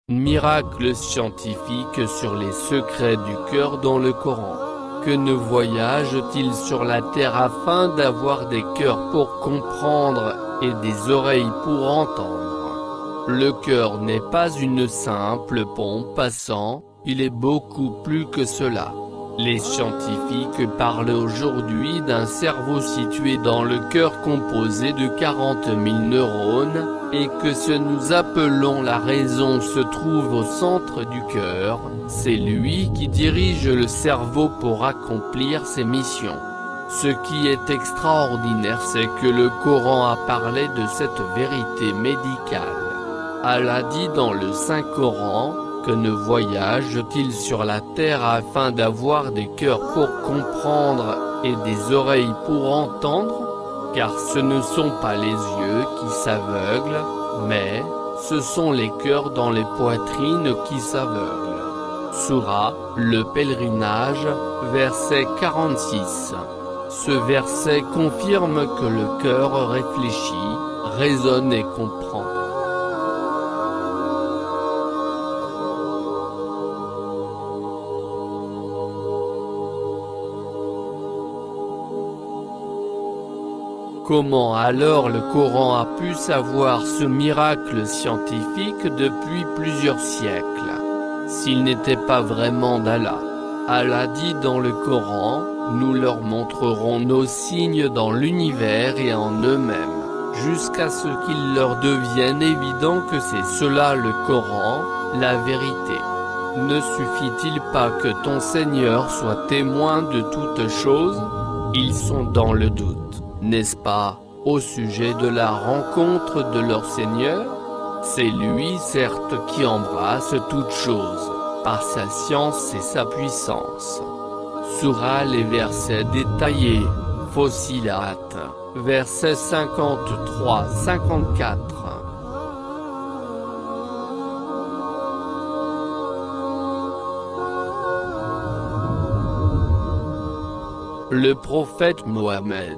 Miracle scientifique sur les secrets du cœur dans le Coran. Que ne voyage-t-il sur la terre afin d'avoir des cœurs pour comprendre, et des oreilles pour entendre? Le cœur n'est pas une simple pompe à sang, il est beaucoup plus que cela. Les scientifiques parlent aujourd'hui d'un cerveau situé dans le cœur composé de 40 000 neurones, et que ce nous appelons la raison se trouve au centre du cœur, c'est lui qui dirige le cerveau pour accomplir ses missions. Ce qui est extraordinaire c'est que le Coran a parlé de cette vérité médicale. Allah dit dans le Saint-Coran, que ne voyage-t-il sur la terre afin d'avoir des cœurs pour comprendre, et des oreilles pour entendre? Car ce ne sont pas les yeux qui s'aveuglent, mais ce sont les cœurs dans les poitrines qui s'aveuglent. Sourate, le pèlerinage, verset 46. Ce verset confirme que le cœur réfléchit, raisonne et comprend. Comment alors le Coran a pu savoir ce miracle scientifique depuis plusieurs siècles? S'il n'était pas vraiment d'Allah. Allah dit dans le Coran, nous leur montrerons nos signes dans l'univers et en eux-mêmes, jusqu'à ce qu'il leur devienne évident que c'est cela le Coran, la vérité. Ne suffit-il pas que ton Seigneur soit témoin de toutes choses? Ils sont dans le doute, n'est-ce pas, au sujet de la rencontre de leur Seigneur? C'est lui certes qui embrasse toutes choses, par sa science et sa puissance. Sourate les versets détaillés, Fussilat, versets 53-54. Le prophète Mohammed,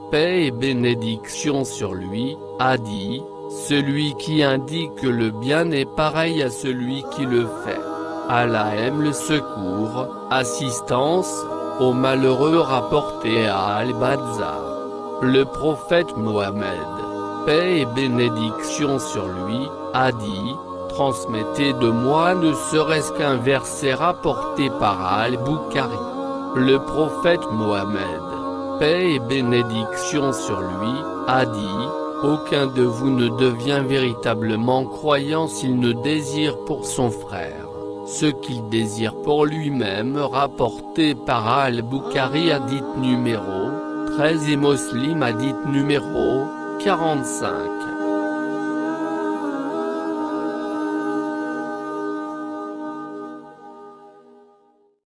paix et bénédiction sur lui, a dit, celui qui indique le bien est pareil à celui qui le fait. Allah aime le secours, assistance, aux malheureux rapporté à Al-Bazzar. Le prophète Mohammed, paix et bénédiction sur lui, a dit, transmettez de moi ne serait-ce qu'un verset rapporté par Al-Bukhari. Le prophète Mohammed, paix et bénédiction sur lui, a dit, aucun de vous ne devient véritablement croyant s'il ne désire pour son frère ce qu'il désire pour lui-même, rapporté par Al-Bukhari hadith numéro 13 et Muslim hadith numéro 45.